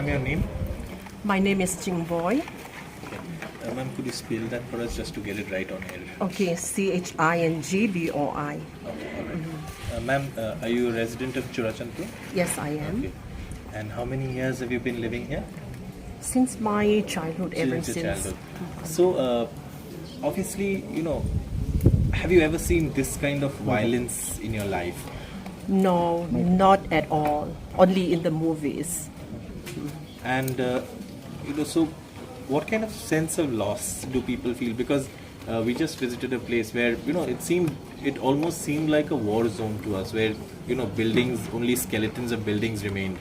ma'am, your name? My name is Ching Boy. Okay. Ma'am, could you spell that for us just to get it right on air? Okay, CHINGBOI. Okay, all right. Ma'am, are you a resident of Churachandpur? Yes, I am. Okay. And how many years have you been living here? Since my childhood, ever Since your since. childhood. So, obviously, have you ever seen this kind of violence in your life? No, not at all. Only in the movies. And so what kind of sense of loss do people feel? Because we just visited a place where it almost seemed like a war zone to us, where buildings, only skeletons of buildings remained.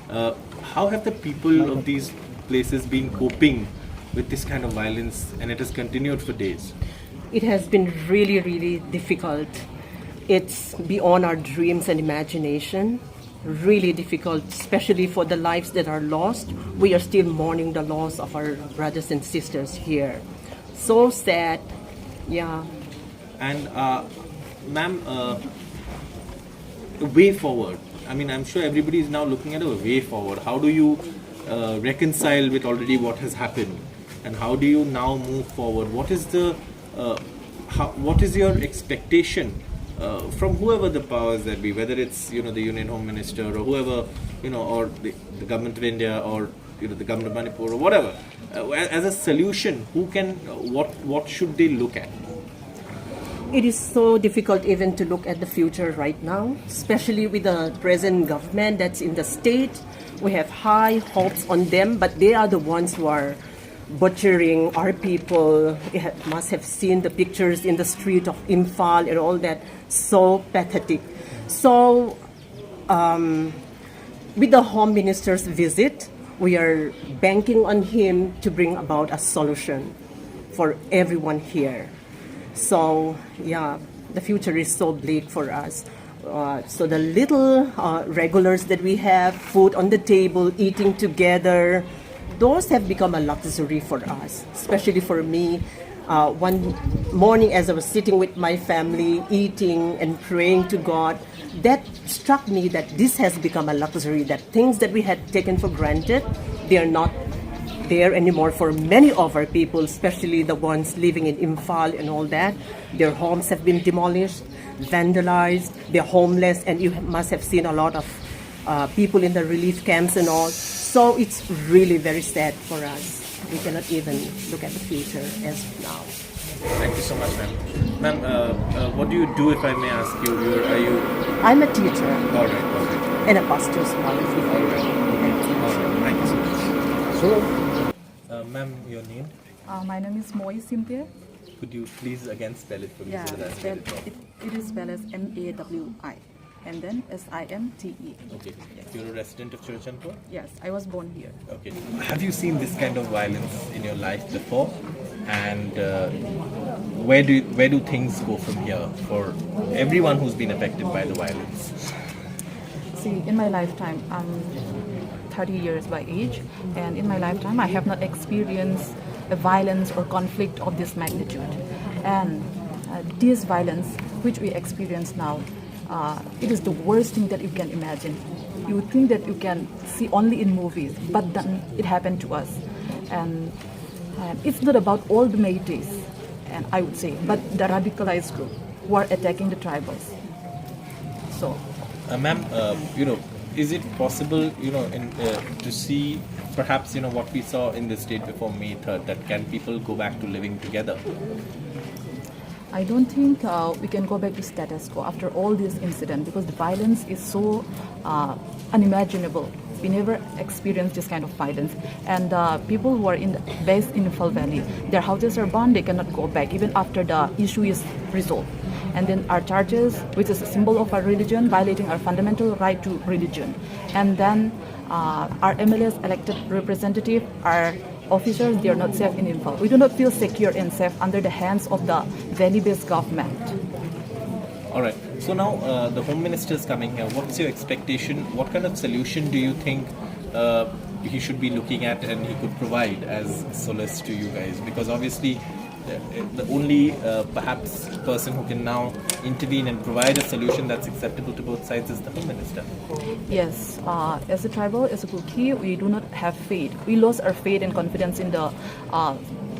How have the people of these places been coping with this kind of violence, and it has continued for days? It has been really, really difficult. It's beyond our dreams and imagination. Really difficult, especially for the lives that are lost. We are still mourning the loss of our brothers and sisters here. So sad. Yeah. And ma'am, a way forward. I mean, I'm sure everybody is now looking at a way forward. How do you reconcile with already what has happened, and how do you now move forward? What is what is your expectation from whoever the powers that be, whether it's the Union Home Minister or whoever, or the government of India, or the government of Manipur, or whatever, as a solution? What should they look at? It is so difficult even to look at the future right now, especially with the present government that's in the state. We have high hopes on them, but they are the ones who are butchering our people. You must have seen the pictures in the street of Imphal and all that. So pathetic. So with the Home Minister's visit, we are banking on him to bring about a solution for everyone here. So yeah, the future is so bleak for us. So the little regulars that we have, food on the table, eating together, those have become a luxury for us, especially for me. One morning as I was sitting with my family, eating and praying to God, that struck me that this has become a luxury, that things that we had taken for granted, they are not there anymore for many of our people, especially the ones living in Imphal and all that. Their homes have been demolished, vandalized, they're homeless, and you must have seen a lot of people in the relief camps and all. So it's really very sad for us. We cannot even look at the future as of now. Thank you so much, ma'am. Ma'am, what do you do, if I may ask you? Are you? I'm a teacher. All right. And a pastor's wife. All right. Thank you so much. So, ma'am, your name? My name is Moi Simpie. Could you please again spell it for me? Yeah, so that I spell it it is spelled as MAWI and then SIMTE. Okay. You're a resident of Churachandpur? Yes, I was born here. Okay. Have you seen this kind of violence in your life before? And where do things go from here for everyone who's been affected by the violence? See, in my lifetime, I'm 30 years by age, and in my lifetime, I have not experienced a violence or conflict of this magnitude. And this violence, which we experience now, it is the worst thing that you can imagine. You would think that you can see only in movies, but then it happened to us. And it's not about all the Métis, and I would say, but the radicalized group who are attacking the tribals. So, ma'am, is it possible, to see perhaps, what we saw in the state before May 3rd, that can people go back to living together? I don't think we can go back to status quo after all this incident, because the violence is so unimaginable. We never experienced this kind of violence. And people who are based in Imphal Valley, their houses are burned, they cannot go back even after the issue is resolved. And then our churches, which is a symbol of our religion, violating our fundamental right to religion. And then our MLS elected representative, our officers, they are not safe in Imphal. We do not feel secure and safe under the hands of the valley-based government. All right. So now the Home Minister is coming here. What's your expectation? What kind of solution do you think he should be looking at and he could provide as solace to you guys? Because obviously the only perhaps person who can now intervene and provide a solution that's acceptable to both sides is the Home Minister. Yes, as a tribal, as a Kuki, we do not have faith. We lost our faith and confidence in the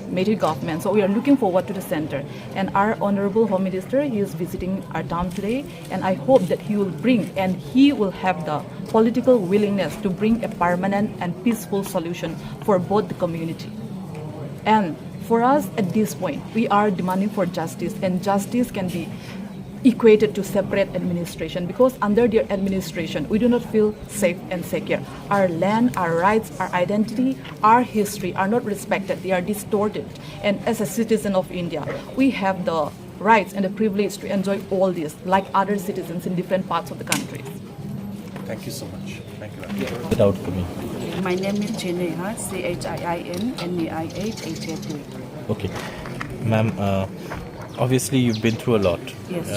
Metis government. So we are looking forward to the center. And our Honorable Home Minister, he is visiting our town today. And I hope that he will bring and he will have the political willingness to bring a permanent and peaceful solution for both the community. And for us at this point, we are demanding for justice, and justice can be equated to separate administration, because under their administration we do not feel safe and secure. Our land, our rights, our identity, our history are not respected. They are distorted. And as a citizen of India, we have the rights and the privilege to enjoy all this like other citizens in different parts of the country. Thank you so much. Thank you. Get it out for me. My name is Chineha, Chinnehate. Okay. Ma'am, obviously you've been through a lot Yes.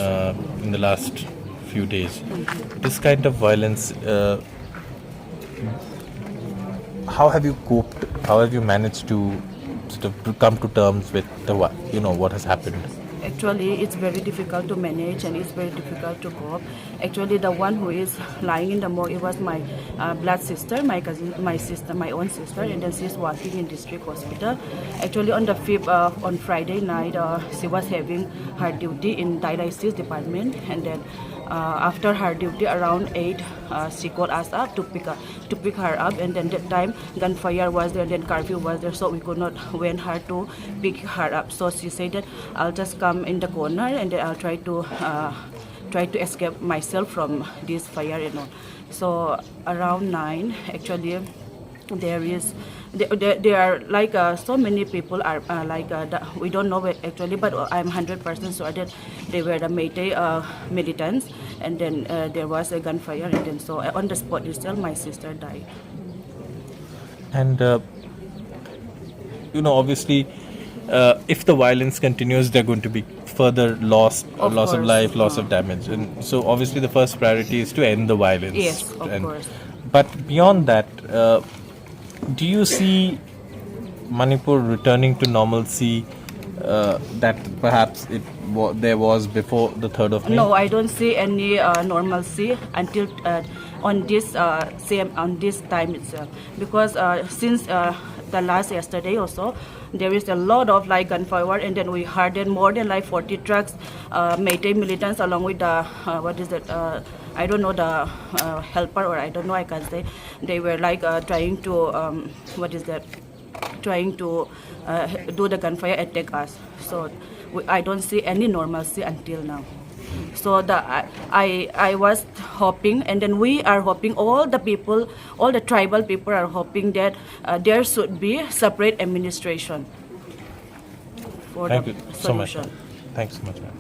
in the last few days. This kind of violence, how have you coped? How have you managed to sort of come to terms with what has happened? Actually, it's very difficult to manage and it's very difficult to cope. Actually, the one who is lying in the morgue, it was my blood sister, my cousin, my sister, my own sister, and then she's working in district hospital. Actually, on the 5th, on Friday night, she was having her duty in dialysis department, and then after her duty around 8, she called us up to pick her up, and then that time gunfire was there, then curfew was there, so we could not went her to pick her up. So she said that I'll just come in the corner and then I'll try to escape myself from this fire and all. So around 9, actually, there are like so many people are we don't know actually, but I'm 100% sure that they were the Metis militants, and then there was a gunfire, and then so on the spot itself my sister died. And obviously, if the violence continues, there are going to be further loss of life, loss of damage, and so obviously the first priority is to end the violence. Yes, of course. But beyond that, do you see Manipur returning to normalcy that perhaps there was before the 3rd of May? No, I don't see any normalcy until on this time itself, because since the last yesterday also, there is a lot of like gunfire, and then we heard that more than like 40 trucks, Metis militants along with the I don't know, the helper, or I don't know, I can say, they were like trying to trying to do the gunfire attack us. So I don't see any normalcy until now. So I was hoping, and then we are hoping, all the people, all the tribal people are hoping that there should be separate administration for Thank the you so much. solution. Thanks so much, ma'am.